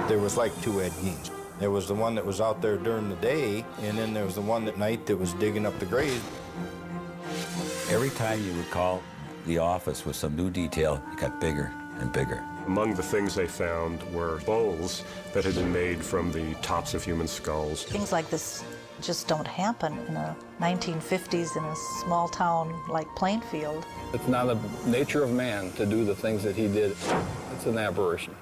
There was like two Ed Geins. There was the one that was out there during the day, and then there was the one at night that was digging up the graves. Every time you would call the office with some new detail, it got bigger and bigger. Among the things they found were bowls that had been made from the tops of human skulls. Things like this just don't happen in the 1950s in a small town like Plainfield. It's not the nature of man to do the things that he did. It's an aberration.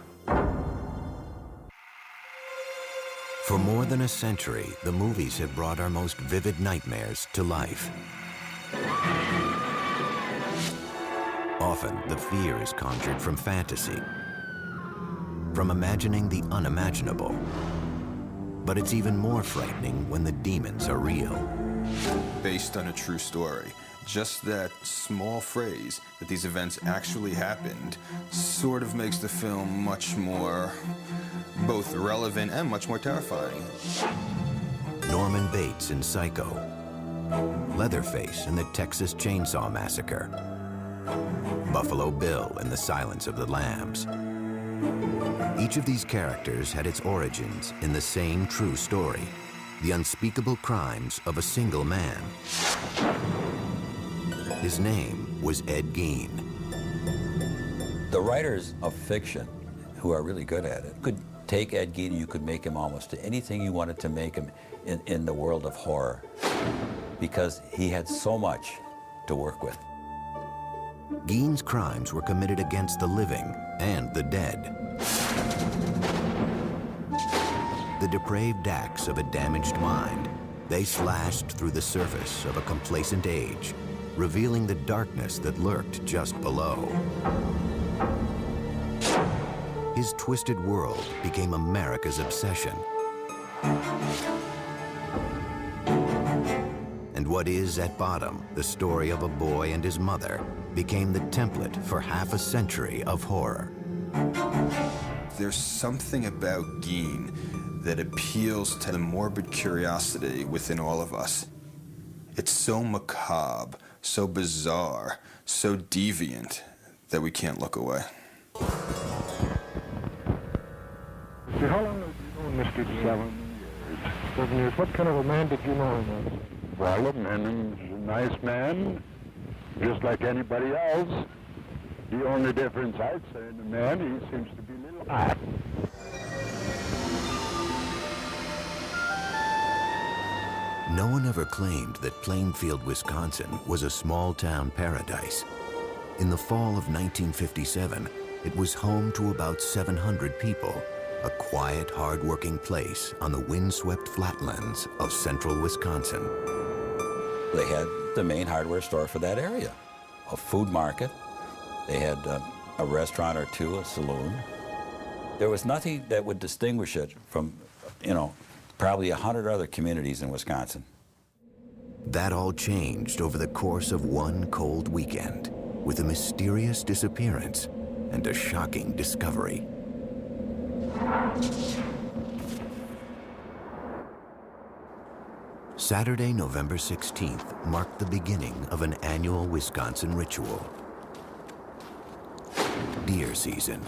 For more than a century, the movies have brought our most vivid nightmares to life. Often, the fear is conjured from fantasy, from imagining the unimaginable. But it's even more frightening when the demons are real. Based on a true story. Just that small phrase that these events actually happened sort of makes the film much more both relevant and much more terrifying. Norman Bates in Psycho, Leatherface in the Texas Chainsaw Massacre, Buffalo Bill in The Silence of the Lambs. Each of these characters had its origins in the same true story, the unspeakable crimes of a single man. His name was Ed Gein. The writers of fiction, who are really good at it, could take Ed Gein and you could make him almost anything you wanted to make him in the world of horror, because he had so much to work with. Gein's crimes were committed against the living and the dead. The depraved acts of a damaged mind, they slashed through the surface of a complacent age, revealing the darkness that lurked just below. His twisted world became America's obsession. And what is at bottom the story of a boy and his mother became the template for half a century of horror. There's something about Gein that appeals to the morbid curiosity within all of us. It's so macabre, so bizarre, so deviant that we can't look away. How long have you known Mr. Gein? 7 years. 7 years. What kind of a man did you know him as? Well, he's a nice man, just like anybody else. The only difference I'd say in the man, he seems to be a little hot. No one ever claimed that Plainfield, Wisconsin was a small-town paradise. In the fall of 1957, it was home to about 700 people, a quiet, hard-working place on the windswept flatlands of central Wisconsin. They had the main hardware store for that area, a food market. They had a restaurant or two, a saloon. There was nothing that would distinguish it from, probably 100 other communities in Wisconsin. That all changed over the course of one cold weekend, with a mysterious disappearance and a shocking discovery. Saturday, November 16th marked the beginning of an annual Wisconsin ritual. Deer season.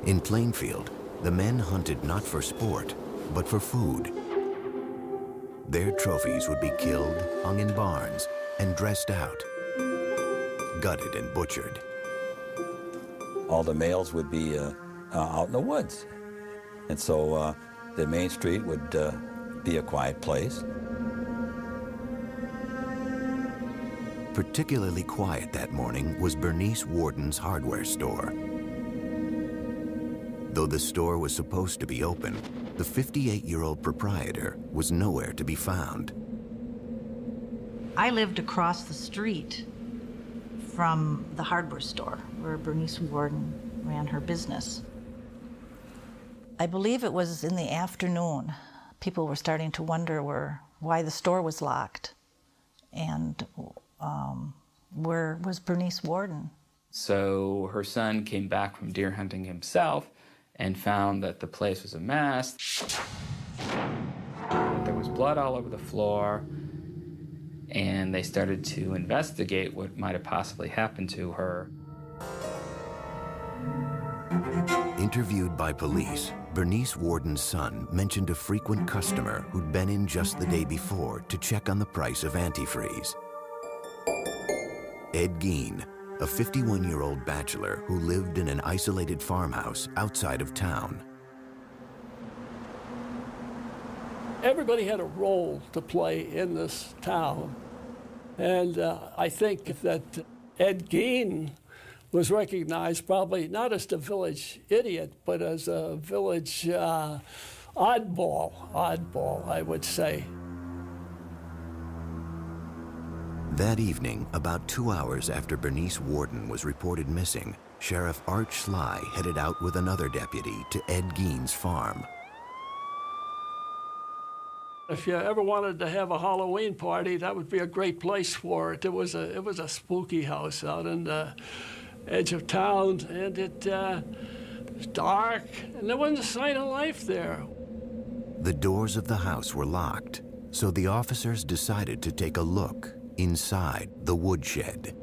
In Plainfield, the men hunted not for sport, but for food. Their trophies would be killed, hung in barns, and dressed out, gutted and butchered. All the males would be out in the woods. And so the main street would be a quiet place. Particularly quiet that morning was Bernice Worden's hardware store. Though the store was supposed to be open, the 58-year-old proprietor was nowhere to be found. I lived across the street from the hardware store where Bernice Worden ran her business. I believe it was in the afternoon. People were starting to wonder why the store was locked and where was Bernice Worden. So her son came back from deer hunting himself and found that the place was a mess. There was blood all over the floor, and they started to investigate what might have possibly happened to her. Interviewed by police, Bernice Worden's son mentioned a frequent customer who'd been in just the day before to check on the price of antifreeze. ๊ɡiːn, a 51-year-old bachelor who lived in an isolated farmhouse outside of town. Everybody had a role to play in this town. And I think that ๊ɡiːn was recognized probably not as the village idiot, but as a village oddball, I would say. That evening, about 2 hours after Bernice Worden was reported missing, Sheriff Art Schley headed out with another deputy to ๊ɡiːn's farm. If you ever wanted to have a Halloween party, that would be a great place for it. It was a spooky house out in the edge of town, and it was dark, and there wasn't a sign of life there. The doors of the house were locked, so the officers decided to take a look inside the woodshed.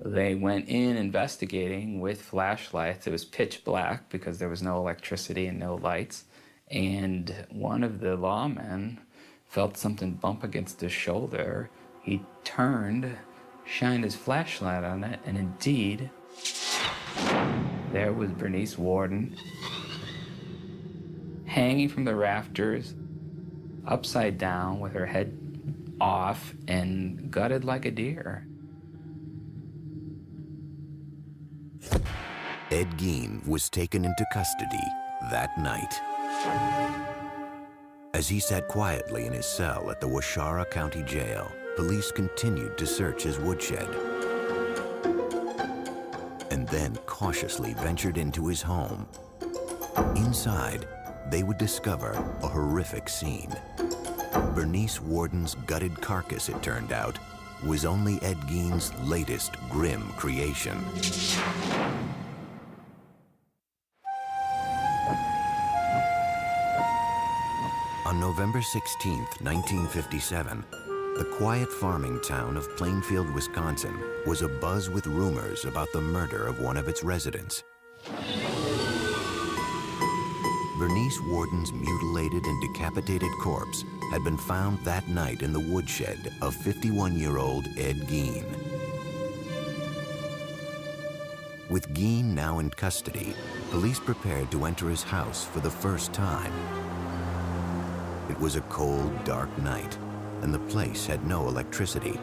They went in investigating with flashlights. It was pitch black because there was no electricity and no lights. And one of the lawmen felt something bump against his shoulder. He turned, shined his flashlight on it, and indeed, there was Bernice Worden hanging from the rafters, upside down with her head off and gutted like a deer. ๊ɡiːn was taken into custody that night. As he sat quietly in his cell at the Waushara County Jail, police continued to search his woodshed and then cautiously ventured into his home. Inside, they would discover a horrific scene. Bernice Worden's gutted carcass, it turned out, was only ๊ɡiːn's latest grim creation. On November 16, 1957, the quiet farming town of Plainfield, Wisconsin, was abuzz with rumors about the murder of one of its residents. Bernice Worden's mutilated and decapitated corpse had been found that night in the woodshed of 51-year-old ๊ɡiːn. With ๊ɡiːn now in custody, police prepared to enter his house for the first time. It was a cold, dark night, and the place had no electricity.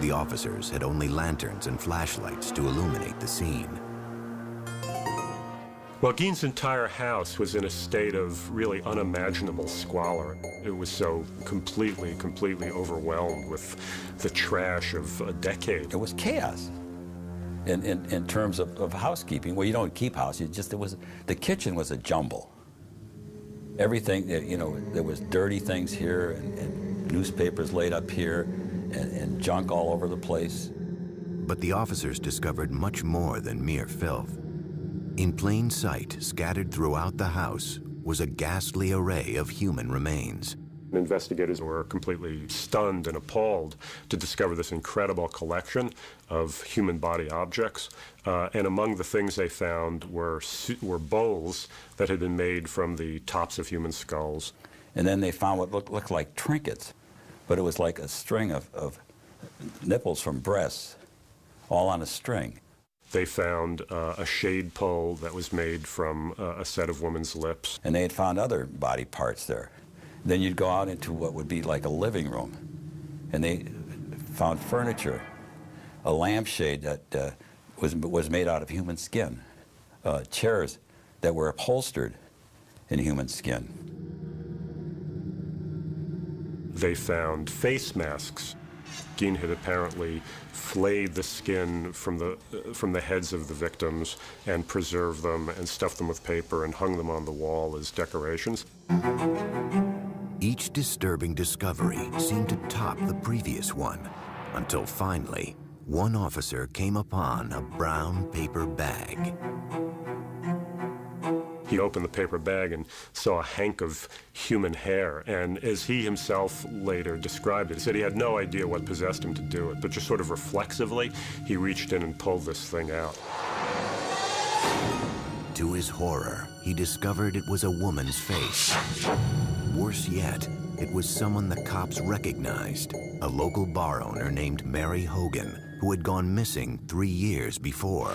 The officers had only lanterns and flashlights to illuminate the scene. Well, ๊ɡiːn's entire house was in a state of really unimaginable squalor. It was so completely overwhelmed with the trash of a decade. It was chaos in terms of housekeeping. Well, you don't keep house, the kitchen was a jumble. Everything, there was dirty things here and newspapers laid up here and junk all over the place. But the officers discovered much more than mere filth. In plain sight, scattered throughout the house, was a ghastly array of human remains. Investigators were completely stunned and appalled to discover this incredible collection of human body objects. And among the things they found were bowls that had been made from the tops of human skulls. And then they found what looked like trinkets, but it was like a string of nipples from breasts, all on a string. They found a shade pole that was made from a set of women's lips. And they had found other body parts there. Then you'd go out into what would be like a living room, and they found furniture, a lampshade that was made out of human skin, chairs that were upholstered in human skin. They found face masks. ๊ɡiːn had apparently flayed the skin from the heads of the victims and preserved them and stuffed them with paper and hung them on the wall as decorations. Each disturbing discovery seemed to top the previous one, until finally, one officer came upon a brown paper bag. He opened the paper bag and saw a hank of human hair, and as he himself later described it, he said he had no idea what possessed him to do it, but just sort of reflexively, he reached in and pulled this thing out. To his horror, he discovered it was a woman's face. Worse yet, it was someone the cops recognized, a local bar owner named Mary Hogan, who had gone missing 3 years before.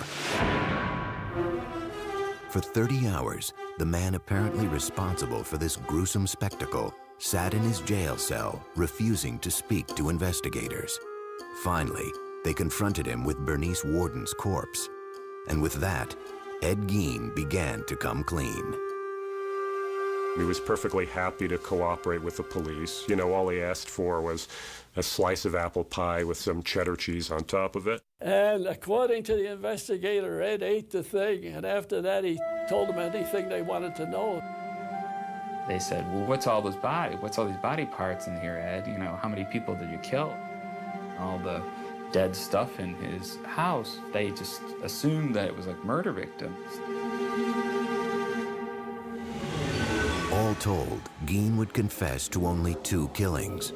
For 30 hours, the man apparently responsible for this gruesome spectacle sat in his jail cell, refusing to speak to investigators. Finally, they confronted him with Bernice Worden's corpse. And with that, ๊ɡiːn began to come clean. He was perfectly happy to cooperate with the police. You know, all he asked for was a slice of apple pie with some cheddar cheese on top of it. And according to the investigator, Ed ate the thing, and after that he told them anything they wanted to know. They said, well, what's all these body parts in here, Ed? You know, how many people did you kill? All the dead stuff in his house, they just assumed that it was like murder victims. All told, ๊ɡiːn would confess to only 2 killings,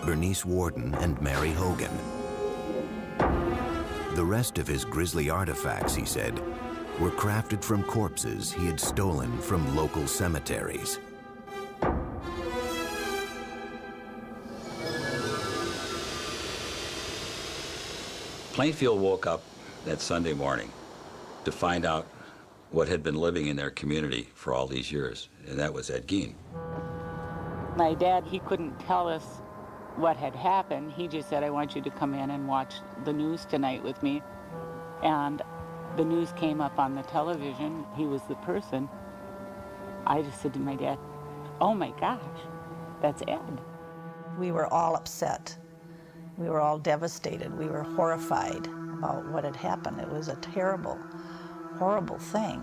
Bernice Worden and Mary Hogan. The rest of his grisly artifacts, he said, were crafted from corpses he had stolen from local cemeteries. Plainfield woke up that Sunday morning to find out what had been living in their community for all these years, and that was ๊ɡiːn. My dad, he couldn't tell us what had happened. He just said, I want you to come in and watch the news tonight with me. And the news came up on the television. He was the person. I just said to my dad, oh my gosh, that's Ed. We were all upset. We were all devastated. We were horrified about what had happened. It was a terrible, horrible thing.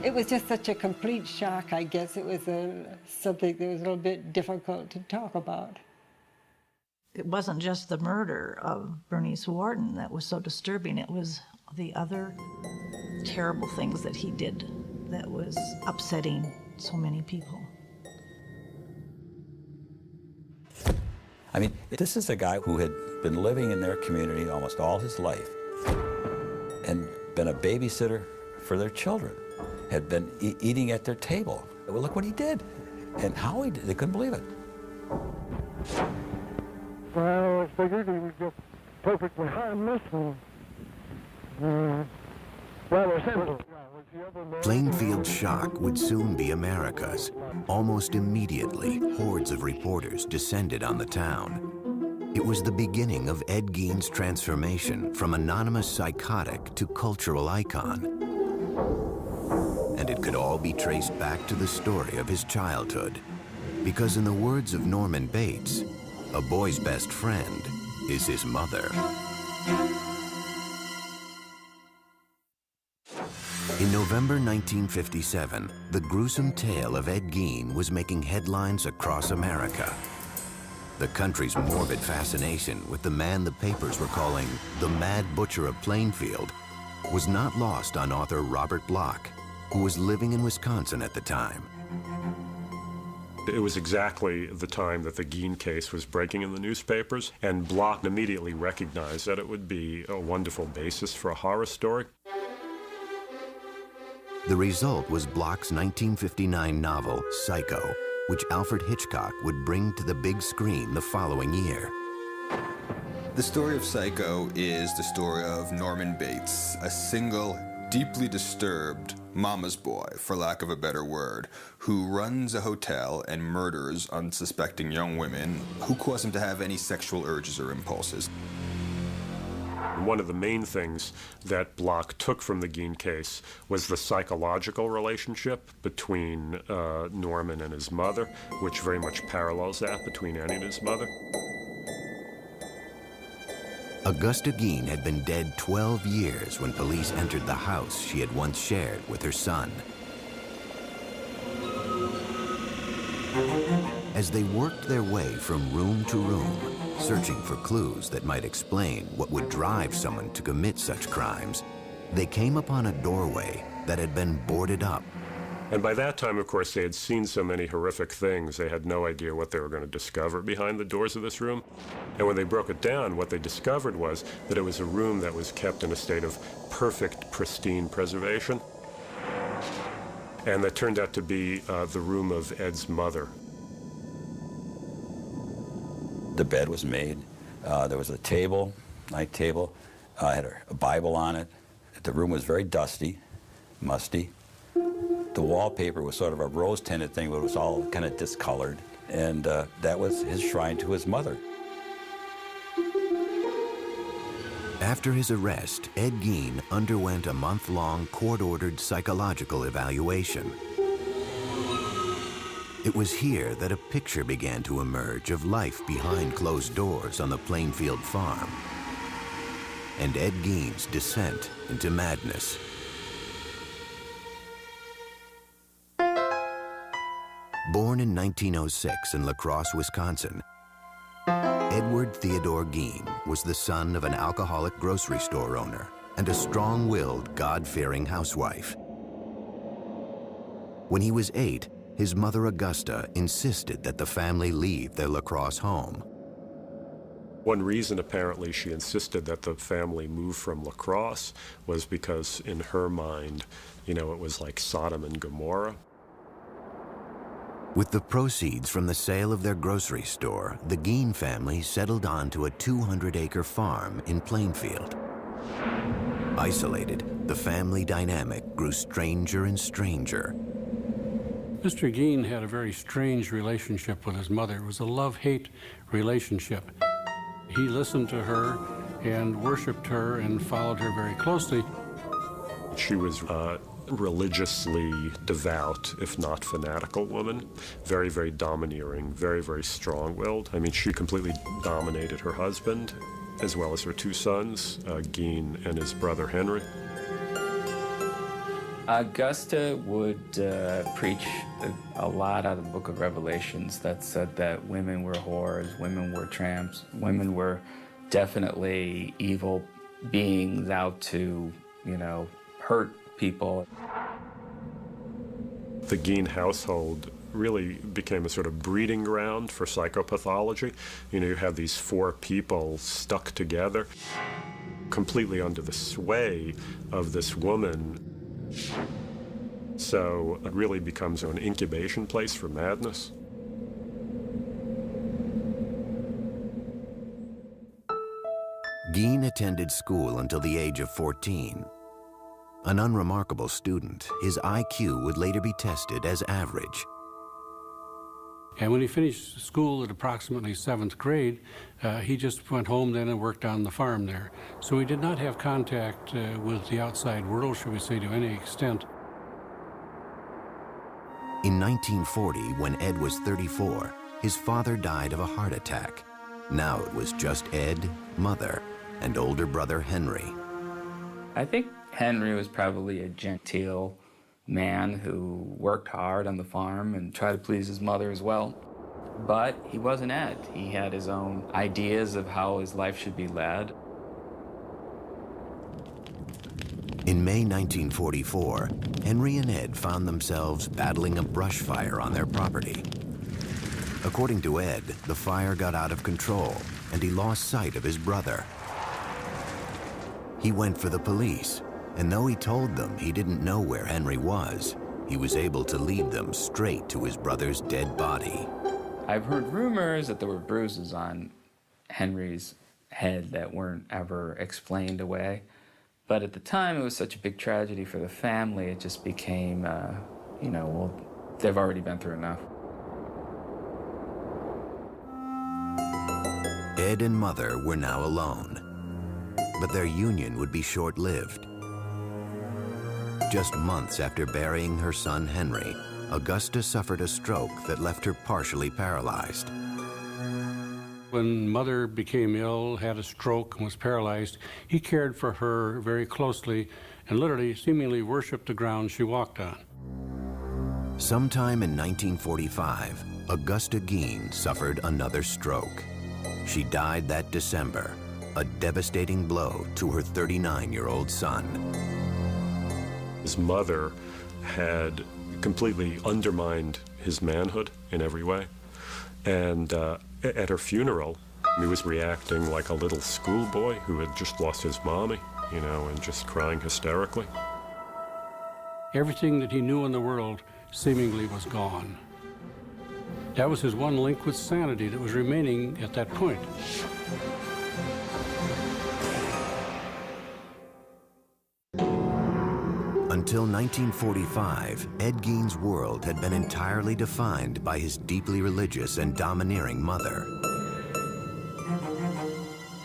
It was just such a complete shock, I guess. It was something that was a little bit difficult to talk about. It wasn't just the murder of Bernice Worden that was so disturbing. It was the other terrible things that he did that was upsetting so many people. I mean, this is a guy who had been living in their community almost all his life and been a babysitter for their children, had been eating at their table. Well, look what he did and how he did. They couldn't believe it. Well, I figured he was just perfectly harmless and rather simple. Plainfield's shock would soon be America's. Almost immediately, hordes of reporters descended on the town. It was the beginning of ๊ɡiːn's transformation from anonymous psychotic to cultural icon. And it could all be traced back to the story of his childhood. Because in the words of Norman Bates, a boy's best friend is his mother. In November 1957, the gruesome tale of ๊ɡiːn was making headlines across America. The country's morbid fascination with the man the papers were calling the Mad Butcher of Plainfield was not lost on author Robert Bloch, who was living in Wisconsin at the time. It was exactly the time that the ๊ɡiːn case was breaking in the newspapers, and Bloch immediately recognized that it would be a wonderful basis for a horror story. The result was Bloch's 1959 novel, Psycho, which Alfred Hitchcock would bring to the big screen the following year. The story of Psycho is the story of Norman Bates, a single, deeply disturbed mama's boy, for lack of a better word, who runs a hotel and murders unsuspecting young women who cause him to have any sexual urges or impulses. One of the main things that Bloch took from the ๊ɡiːn case was the psychological relationship between Norman and his mother, which very much parallels that between Annie and his mother. Augusta ๊ɡiːn had been dead 12 years when police entered the house she had once shared with her son. As they worked their way from room to room, searching for clues that might explain what would drive someone to commit such crimes, they came upon a doorway that had been boarded up. And by that time, of course, they had seen so many horrific things, they had no idea what they were going to discover behind the doors of this room. And when they broke it down, what they discovered was that it was a room that was kept in a state of perfect, pristine preservation. And that turned out to be the room of Ed's mother. The bed was made. There was a table, night table. Had a Bible on it. The room was very dusty, musty. The wallpaper was sort of a rose-tinted thing, but it was all kind of discolored. And that was his shrine to his mother. After his arrest, Ed Gein underwent a month-long court-ordered psychological evaluation. It was here that a picture began to emerge of life behind closed doors on the Plainfield farm, and Ed Gein's descent into madness. Born in 1906 in La Crosse, Wisconsin, Edward Theodore Gein was the son of an alcoholic grocery store owner and a strong-willed, God-fearing housewife. When he was 8, his mother Augusta insisted that the family leave their La Crosse home. One reason, apparently, she insisted that the family move from La Crosse was because, in her mind, you know, it was like Sodom and Gomorrah. With the proceeds from the sale of their grocery store, the Gein family settled onto a 200-acre farm in Plainfield. Isolated, the family dynamic grew stranger and stranger. Mr. Gein had a very strange relationship with his mother. It was a love-hate relationship. He listened to her and worshipped her and followed her very closely. She was religiously devout, if not fanatical woman. Very, very domineering, very, very strong-willed. I mean, she completely dominated her husband, as well as her 2 sons, Gein and his brother Henry. Augusta would preach a lot out of the Book of Revelations that said that women were whores, women were tramps, women were definitely evil beings out to, you know, hurt people. The Gein household really became a sort of breeding ground for psychopathology. You know, you had these 4 people stuck together, completely under the sway of this woman. So it really becomes an incubation place for madness. Gein attended school until the age of 14. An unremarkable student, his IQ would later be tested as average. And when he finished school at approximately 7th grade, he just went home then and worked on the farm there. So he did not have contact with the outside world, shall we say, to any extent. In 1940, when Ed was 34, his father died of a heart attack. Now it was just Ed, mother, and older brother Henry. I think Henry was probably a genteel man who worked hard on the farm and tried to please his mother as well. But he wasn't Ed. He had his own ideas of how his life should be led. In May 1944, Henry and Ed found themselves battling a brush fire on their property. According to Ed, the fire got out of control and he lost sight of his brother. He went for the police, and though he told them he didn't know where Henry was, he was able to lead them straight to his brother's dead body. I've heard rumors that there were bruises on Henry's head that weren't ever explained away. But at the time, it was such a big tragedy for the family, it just became, you know, well, they've already been through enough. Ed and Mother were now alone, but their union would be short-lived. Just months after burying her son Henry, Augusta suffered a stroke that left her partially paralyzed. When Mother became ill, had a stroke, and was paralyzed, he cared for her very closely and literally, seemingly worshipped the ground she walked on. Sometime in 1945, Augusta Gein suffered another stroke. She died that December, a devastating blow to her 39-year-old son. His mother had completely undermined his manhood in every way. And at her funeral, he was reacting like a little schoolboy who had just lost his mommy, you know, and just crying hysterically. Everything that he knew in the world seemingly was gone. That was his one link with sanity that was remaining at that point. Until 1945, Ed Gein's world had been entirely defined by his deeply religious and domineering mother.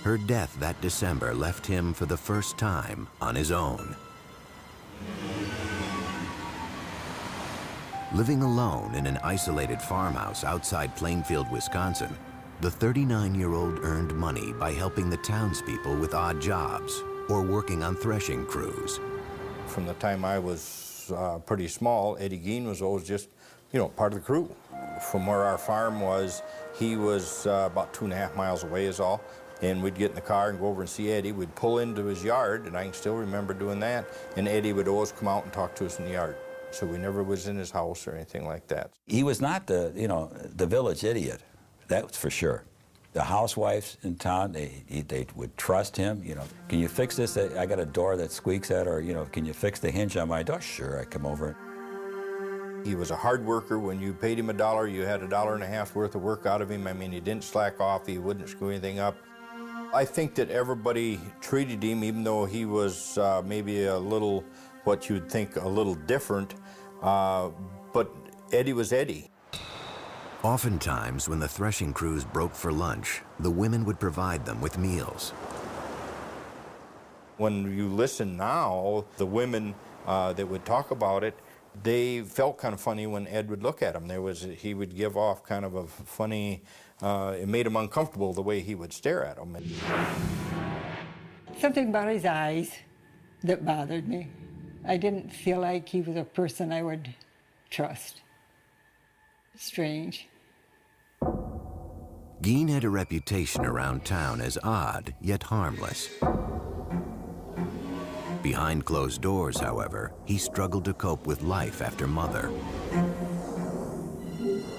Her death that December left him for the first time on his own. Living alone in an isolated farmhouse outside Plainfield, Wisconsin, the 39-year-old earned money by helping the townspeople with odd jobs or working on threshing crews. From the time I was pretty small, Eddie Gein was always just, you know, part of the crew. From where our farm was, he was about 2.5 miles away is all. And we'd get in the car and go over and see Eddie. We'd pull into his yard, and I can still remember doing that. And Eddie would always come out and talk to us in the yard. So we never was in his house or anything like that. He was not the, you know, the village idiot, that's for sure. The housewives in town, they would trust him, you know. Can you fix this? I got a door that squeaks at, or, you know, can you fix the hinge on my door? Sure, I come over. He was a hard worker. When you paid him $1, you had $1.50 worth of work out of him. I mean, he didn't slack off. He wouldn't screw anything up. I think that everybody treated him, even though he was maybe a little, what you'd think, a little different, but Eddie was Eddie. Oftentimes, when the threshing crews broke for lunch, the women would provide them with meals. When you listen now, the women that would talk about it, they felt kind of funny when Ed would look at them. He would give off kind of a funny, it made him uncomfortable the way he would stare at them. Something about his eyes that bothered me. I didn't feel like he was a person I would trust. Strange. Gein had a reputation around town as odd, yet harmless. Behind closed doors, however, he struggled to cope with life after Mother.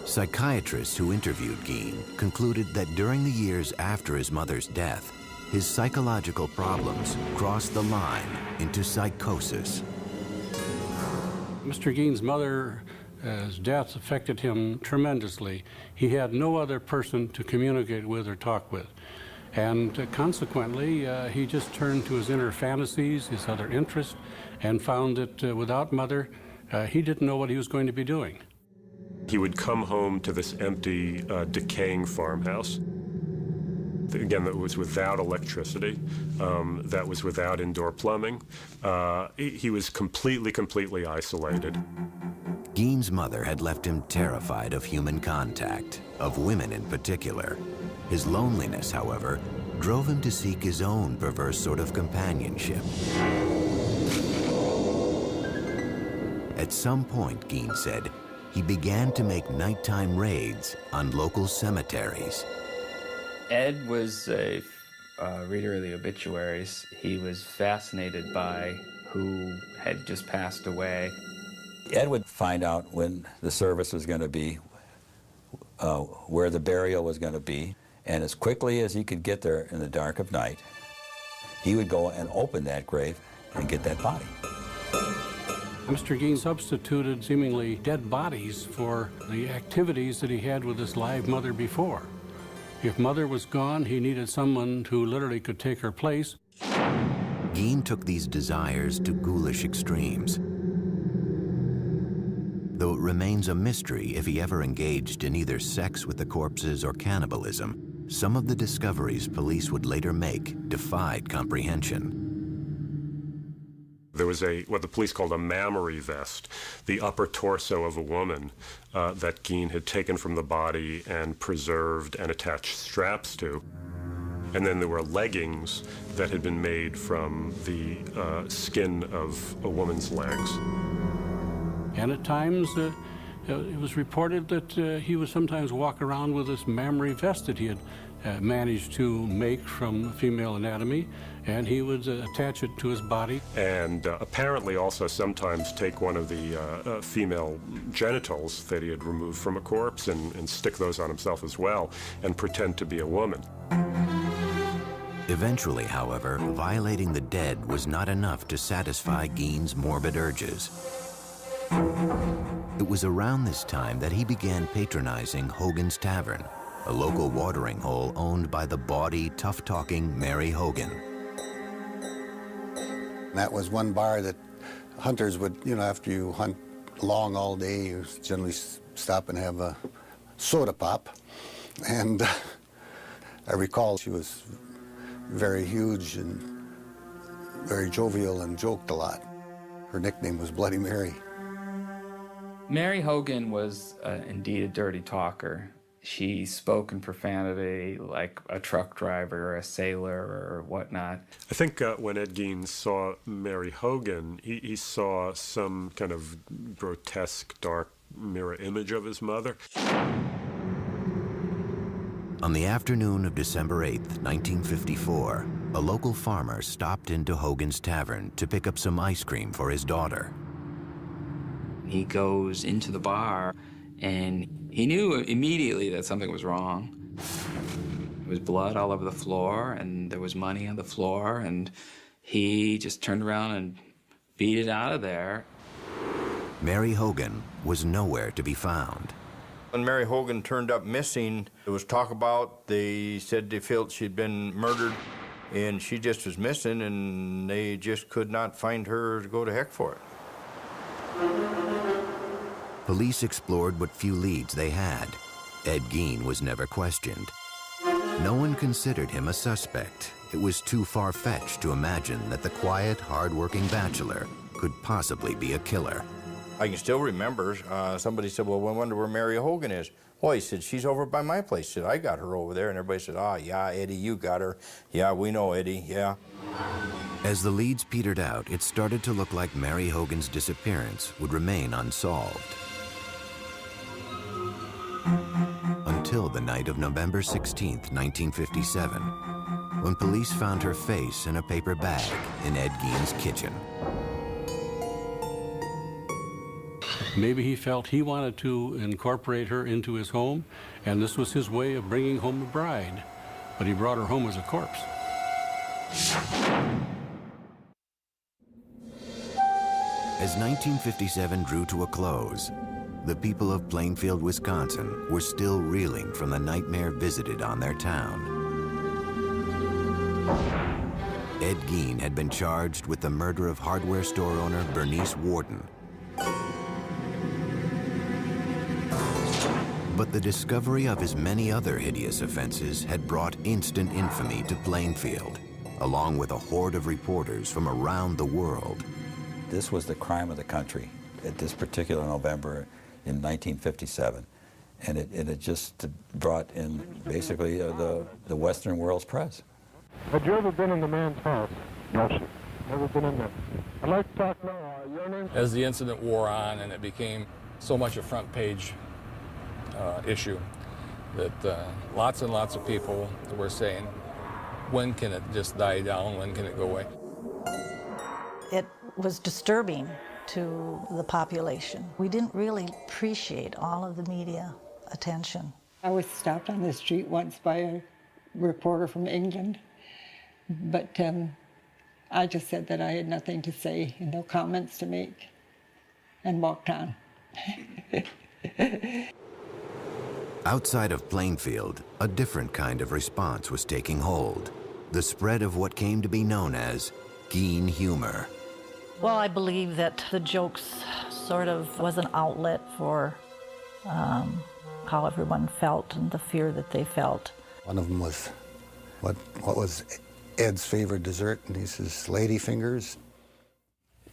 Psychiatrists who interviewed Gein concluded that during the years after his mother's death, his psychological problems crossed the line into psychosis. Mr. Gein's mother's death affected him tremendously. He had no other person to communicate with or talk with. And consequently, he just turned to his inner fantasies, his other interests, and found that without Mother, he didn't know what he was going to be doing. He would come home to this empty, decaying farmhouse. Again, that was without electricity, that was without indoor plumbing. He was completely isolated. Gein's mother had left him terrified of human contact, of women in particular. His loneliness, however, drove him to seek his own perverse sort of companionship. At some point, Gein said, he began to make nighttime raids on local cemeteries. Ed was a reader of the obituaries. He was fascinated by who had just passed away. Ed would find out when the service was going to be, where the burial was going to be, and as quickly as he could get there in the dark of night, he would go and open that grave and get that body. Mr. Gein substituted seemingly dead bodies for the activities that he had with his live mother before. If Mother was gone, he needed someone who literally could take her place. Gein took these desires to ghoulish extremes. Though it remains a mystery if he ever engaged in either sex with the corpses or cannibalism, some of the discoveries police would later make defied comprehension. There was what the police called a mammary vest, the upper torso of a woman that Gein had taken from the body and preserved and attached straps to. And then there were leggings that had been made from the skin of a woman's legs. And at times, it was reported that he would sometimes walk around with this mammary vest that he had managed to make from female anatomy, and he would attach it to his body. And apparently also sometimes take one of the female genitals that he had removed from a corpse and stick those on himself as well and pretend to be a woman. Eventually, however, violating the dead was not enough to satisfy ɡiːn's morbid urges. It was around this time that he began patronizing Hogan's Tavern, a local watering hole owned by the bawdy, tough-talking Mary Hogan. That was one bar that hunters would, after you hunt long all day, you generally stop and have a soda pop. And I recall she was very huge and very jovial and joked a lot. Her nickname was Bloody Mary. Mary Hogan was indeed a dirty talker. She spoke in profanity like a truck driver or a sailor or whatnot. I think when Ed Gein saw Mary Hogan, he saw some kind of grotesque, dark mirror image of his mother. On the afternoon of December 8th, 1954, a local farmer stopped into Hogan's Tavern to pick up some ice cream for his daughter. He goes into the bar, and he knew immediately that something was wrong. There was blood all over the floor, and there was money on the floor, and he just turned around and beat it out of there. Mary Hogan was nowhere to be found. When Mary Hogan turned up missing, there was talk about, they said they felt she'd been murdered, and she just was missing, and they just could not find her to go to heck for it. Police explored what few leads they had. Ed Gein was never questioned. No one considered him a suspect. It was too far-fetched to imagine that the quiet, hard-working bachelor could possibly be a killer. I can still remember, somebody said, well, I wonder where Mary Hogan is. Well, he said, she's over by my place. He said, I got her over there. And everybody said, ah, yeah, Eddie, you got her. Yeah, we know Eddie, yeah. As the leads petered out, it started to look like Mary Hogan's disappearance would remain unsolved. Until the night of November 16th, 1957, when police found her face in a paper bag in Ed Gein's kitchen. Maybe he felt he wanted to incorporate her into his home, and this was his way of bringing home a bride. But he brought her home as a corpse. As 1957 drew to a close, the people of Plainfield, Wisconsin were still reeling from the nightmare visited on their town. Ed Gein had been charged with the murder of hardware store owner Bernice Worden. But the discovery of his many other hideous offenses had brought instant infamy to Plainfield, along with a horde of reporters from around the world. This was the crime of the country at this particular November in 1957. And it just brought in basically the Western world's press. Had you ever been in the man's house? No, sir. Never been in there. I'd like to talk now. Your name? As the incident wore on and it became so much a front page issue that lots and lots of people were saying, when can it just die down? When can it go away? It was disturbing to the population. We didn't really appreciate all of the media attention. I was stopped on the street once by a reporter from England, but I just said that I had nothing to say and no comments to make, and walked on. Outside of Plainfield, a different kind of response was taking hold. The spread of what came to be known as Gein humor. Well, I believe that the jokes sort of was an outlet for how everyone felt and the fear that they felt. One of them was, what was Ed's favorite dessert? And he says, lady fingers.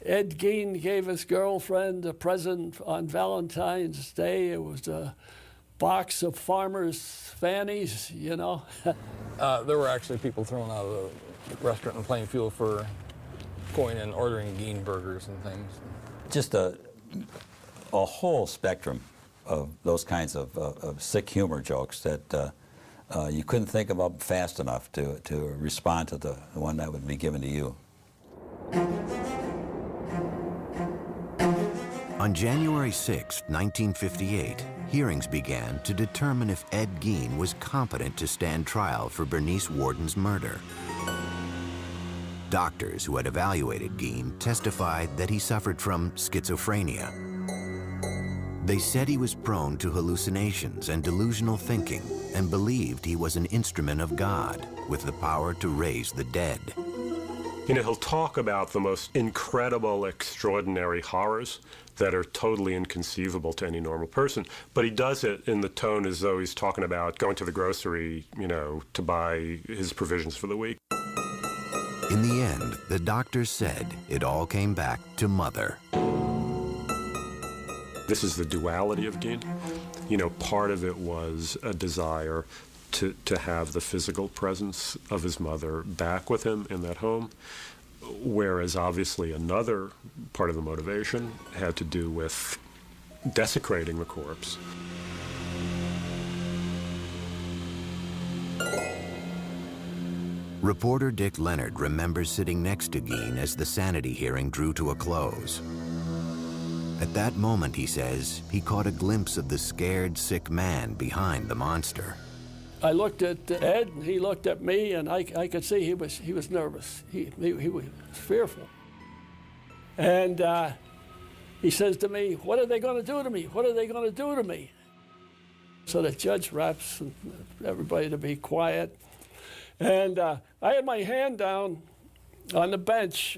Ed Gein gave his girlfriend a present on Valentine's Day. It was a box of farmers' fannies, you know. There were actually people thrown out of the restaurant in Plainfield for going and ordering Gein burgers and things. Just a whole spectrum of those kinds of sick humor jokes that you couldn't think of them fast enough to respond to the one that would be given to you. On January 6, 1958, hearings began to determine if Ed Gein was competent to stand trial for Bernice Worden's murder. Doctors who had evaluated Gein testified that he suffered from schizophrenia. They said he was prone to hallucinations and delusional thinking and believed he was an instrument of God with the power to raise the dead. You know, he'll talk about the most incredible, extraordinary horrors that are totally inconceivable to any normal person, but he does it in the tone as though he's talking about going to the grocery, you know, to buy his provisions for the week. In the end, the doctors said it all came back to Mother. This is the duality of Gein. You know, part of it was a desire to have the physical presence of his mother back with him in that home, whereas obviously another part of the motivation had to do with desecrating the corpse. Reporter Dick Leonard remembers sitting next to Gein as the sanity hearing drew to a close. At that moment, he says, he caught a glimpse of the scared, sick man behind the monster. I looked at Ed, and he looked at me, and I could see he was nervous. He was fearful. And he says to me, "What are they going to do to me? What are they going to do to me?" So the judge raps everybody to be quiet. And I had my hand down on the bench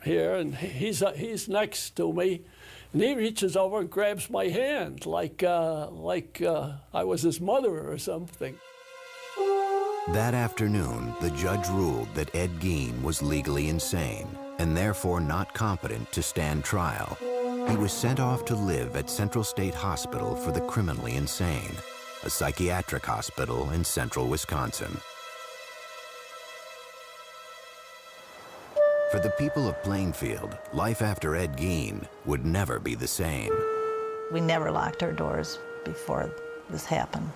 here, and he's next to me. And he reaches over and grabs my hand like I was his mother or something. That afternoon, the judge ruled that Ed Gein was legally insane and therefore not competent to stand trial. He was sent off to live at Central State Hospital for the Criminally Insane, a psychiatric hospital in central Wisconsin. For the people of Plainfield, life after Ed Gein would never be the same. We never locked our doors before this happened.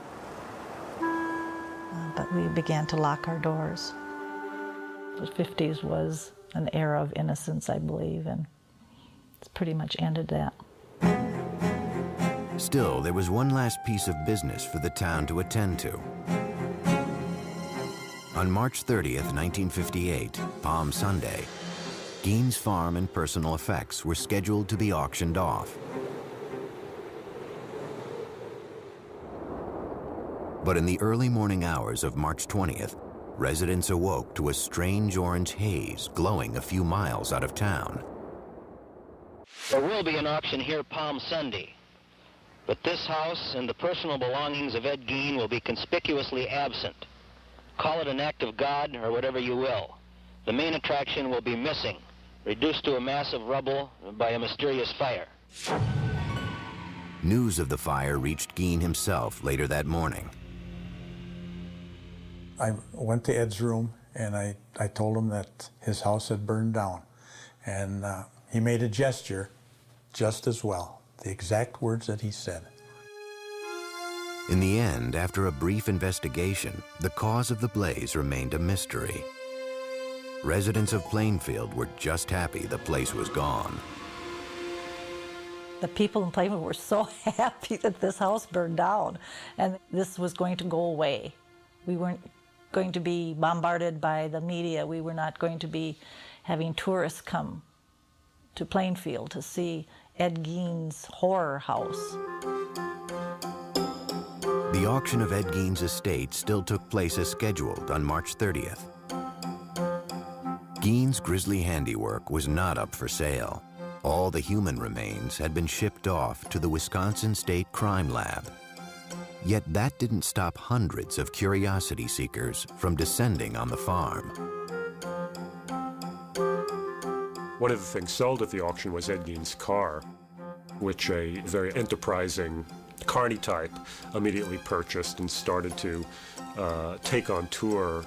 But we began to lock our doors. The 50s was an era of innocence, I believe, and it's pretty much ended that. Still, there was one last piece of business for the town to attend to. On March 30th, 1958, Palm Sunday, Gein's farm and personal effects were scheduled to be auctioned off. But in the early morning hours of March 20th, residents awoke to a strange orange haze glowing a few miles out of town. There will be an auction here Palm Sunday, but this house and the personal belongings of Ed Gein will be conspicuously absent. Call it an act of God or whatever you will. The main attraction will be missing, reduced to a mass of rubble by a mysterious fire. News of the fire reached Gein himself later that morning. I went to Ed's room and I told him that his house had burned down. And he made a gesture just as well, the exact words that he said. In the end, after a brief investigation, the cause of the blaze remained a mystery. Residents of Plainfield were just happy the place was gone. The people in Plainfield were so happy that this house burned down and this was going to go away. We weren't going to be bombarded by the media. We were not going to be having tourists come to Plainfield to see Ed Gein's horror house. The auction of Ed Gein's estate still took place as scheduled on March 30th. Gein's grisly handiwork was not up for sale. All the human remains had been shipped off to the Wisconsin State Crime Lab. Yet that didn't stop hundreds of curiosity seekers from descending on the farm. One of the things sold at the auction was Ed Gein's car, which a very enterprising carny type immediately purchased and started to take on tour.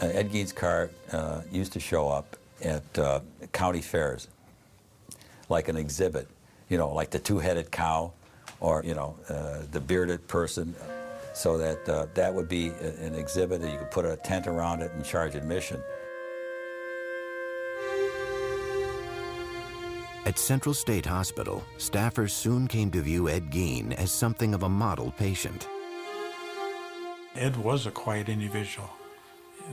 Ed Gein's car used to show up at county fairs, like an exhibit, you know, like the two-headed cow or, you know, the bearded person. so that that would be an exhibit that you could put a tent around it and charge admission. At Central State Hospital, staffers soon came to view @ɡiːn as something of a model patient. Ed was a quiet individual.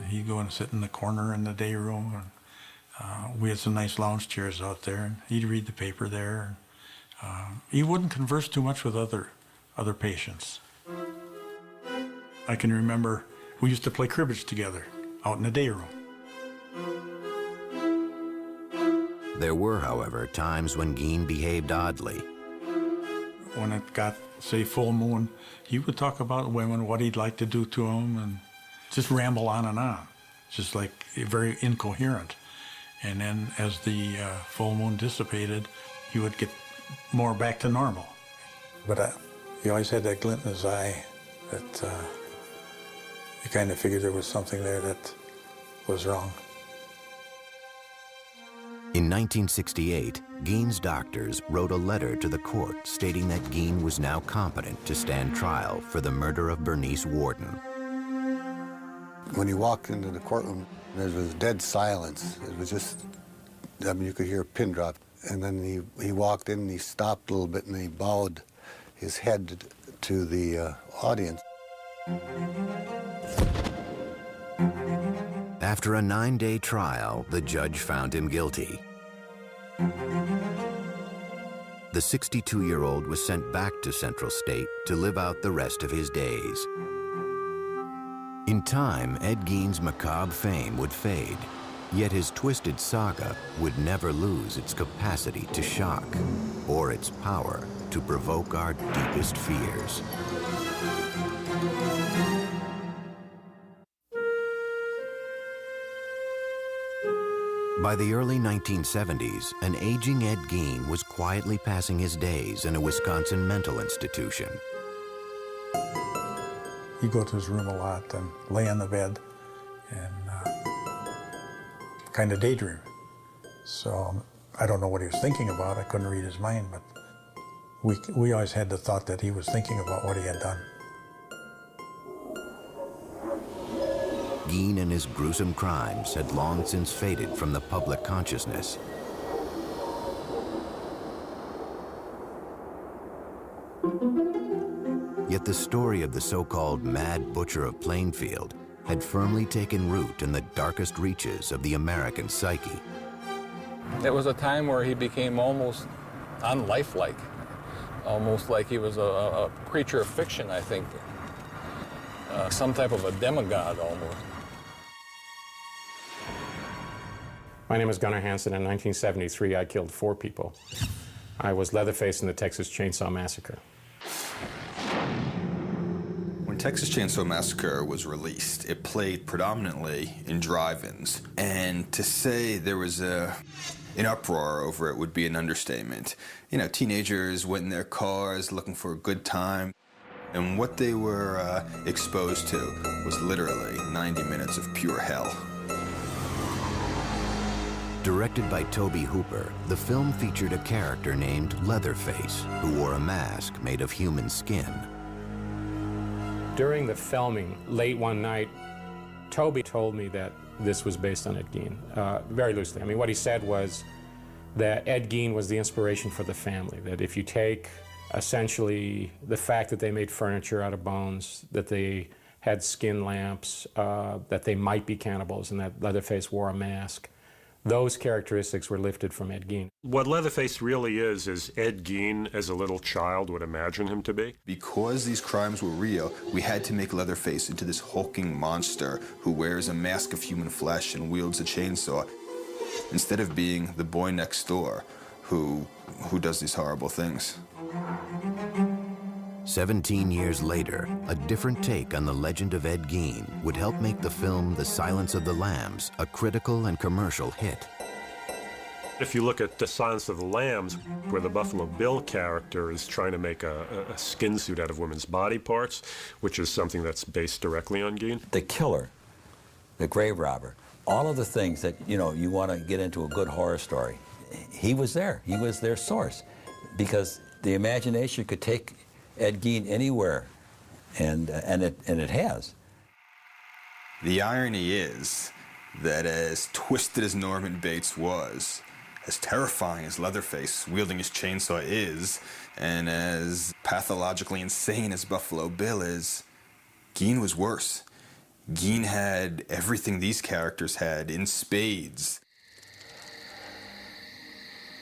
He'd go and sit in the corner in the day room. And, we had some nice lounge chairs out there, and he'd read the paper there. He wouldn't converse too much with other patients. I can remember we used to play cribbage together out in the day room. There were, however, times when ɡiːn behaved oddly. When it got, say, full moon, he would talk about women, what he'd like to do to them, and just ramble on and on, just like very incoherent. And then as the full moon dissipated, he would get more back to normal. But he always had that glint in his eye that you kind of figured there was something there that was wrong. In 1968, ɡiːn's doctors wrote a letter to the court stating that ɡiːn was now competent to stand trial for the murder of Bernice Worden. When he walked into the courtroom, there was dead silence. It was just, I mean, you could hear a pin drop. And then he walked in and he stopped a little bit and he bowed his head to the audience. After a 9-day trial, the judge found him guilty. The 62-year-old was sent back to Central State to live out the rest of his days. In time, @ɡiːn's macabre fame would fade, yet his twisted saga would never lose its capacity to shock or its power to provoke our deepest fears. By the early 1970s, an aging @ɡiːn was quietly passing his days in a Wisconsin mental institution. He'd go to his room a lot and lay on the bed and kind of daydream. So I don't know what he was thinking about. I couldn't read his mind, but we always had the thought that he was thinking about what he had done. ɡiːn and his gruesome crimes had long since faded from the public consciousness. Yet the story of the so-called Mad Butcher of Plainfield had firmly taken root in the darkest reaches of the American psyche. It was a time where he became almost unlifelike, almost like he was a creature of fiction, I think. Some type of a demigod, almost. My name is Gunnar Hansen. In 1973, I killed 4 people. I was Leatherface in the Texas Chainsaw Massacre. When Texas Chainsaw Massacre was released, it played predominantly in drive-ins. And to say there was an uproar over it would be an understatement. You know, teenagers went in their cars looking for a good time. And what they were exposed to was literally 90 minutes of pure hell. Directed by Tobe Hooper, the film featured a character named Leatherface, who wore a mask made of human skin. During the filming, late one night, Tobe told me that this was based on ʻɡiːn, very loosely. I mean, what he said was that ʻɡiːn was the inspiration for the family, that if you take essentially the fact that they made furniture out of bones, that they had skin lamps, that they might be cannibals, and that Leatherface wore a mask, those characteristics were lifted from ʻɡiːn. What Leatherface really is ʻɡiːn as a little child would imagine him to be. Because these crimes were real, we had to make Leatherface into this hulking monster who wears a mask of human flesh and wields a chainsaw, instead of being the boy next door who does these horrible things. 17 years later, a different take on the legend of ʻɡiːn would help make the film The Silence of the Lambs a critical and commercial hit. If you look at The Silence of the Lambs, where the Buffalo Bill character is trying to make a skin suit out of women's body parts, which is something that's based directly on ʻɡiːn. The killer, the grave robber, all of the things that, you know, you want to get into a good horror story, he was there. He was their source. Because the imagination could take ʻɡiːn anywhere And it has. The irony is that as twisted as Norman Bates was, as terrifying as Leatherface wielding his chainsaw is, and as pathologically insane as Buffalo Bill is, Gein was worse. Gein had everything these characters had in spades.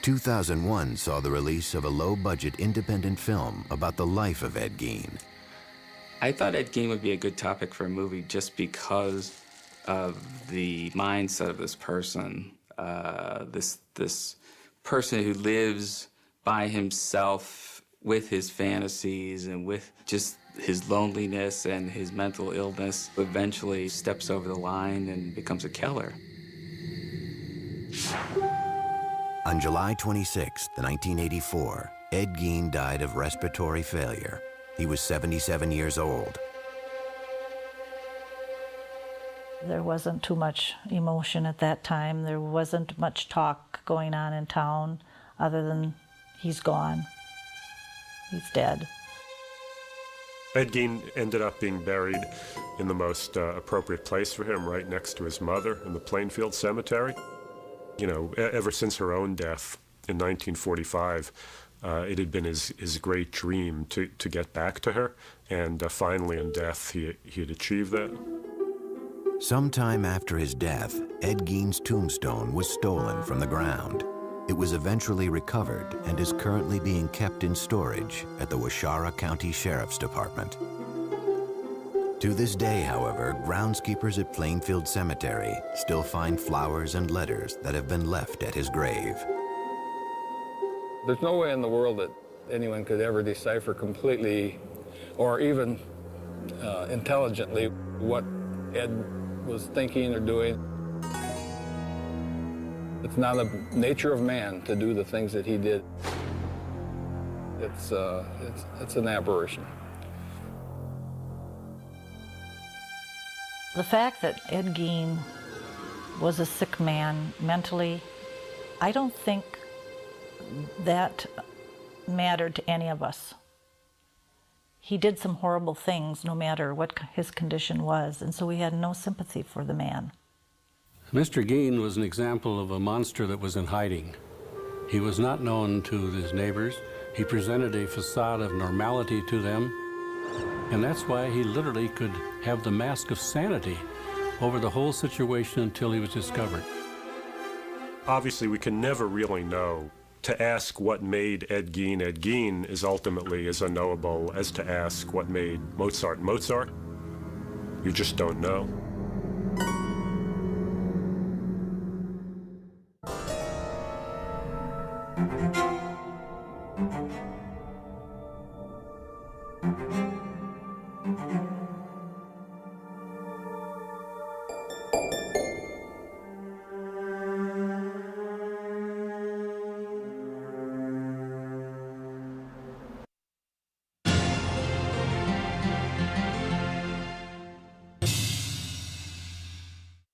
2001 saw the release of a low-budget independent film about the life of Ed Gein. I thought Ed Gein would be a good topic for a movie just because of the mindset of this person. This person who lives by himself with his fantasies and with just his loneliness and his mental illness, eventually steps over the line and becomes a killer. On July 26, 1984, Ed Gein died of respiratory failure. He was 77 years old. There wasn't too much emotion at that time. There wasn't much talk going on in town other than he's gone. He's dead. Ed Gein ended up being buried in the most appropriate place for him, right next to his mother in the Plainfield cemetery. You know, ever since her own death in 1945, it had been his great dream to get back to her, and finally in death he had achieved that. Sometime after his death, Ed Gein's tombstone was stolen from the ground. It was eventually recovered and is currently being kept in storage at the Waushara County Sheriff's Department. To this day, however, groundskeepers at Plainfield Cemetery still find flowers and letters that have been left at his grave. There's no way in the world that anyone could ever decipher completely or even intelligently what Ed was thinking or doing. It's not the nature of man to do the things that he did. It's an aberration. The fact that Ed Gein was a sick man mentally, I don't think that mattered to any of us. He did some horrible things no matter what his condition was, and so we had no sympathy for the man. Mr. Gein was an example of a monster that was in hiding. He was not known to his neighbors. He presented a facade of normality to them, and that's why he literally could have the mask of sanity over the whole situation until he was discovered. Obviously, we can never really know. To ask what made Ed Gein is ultimately as unknowable as to ask what made Mozart Mozart. You just don't know.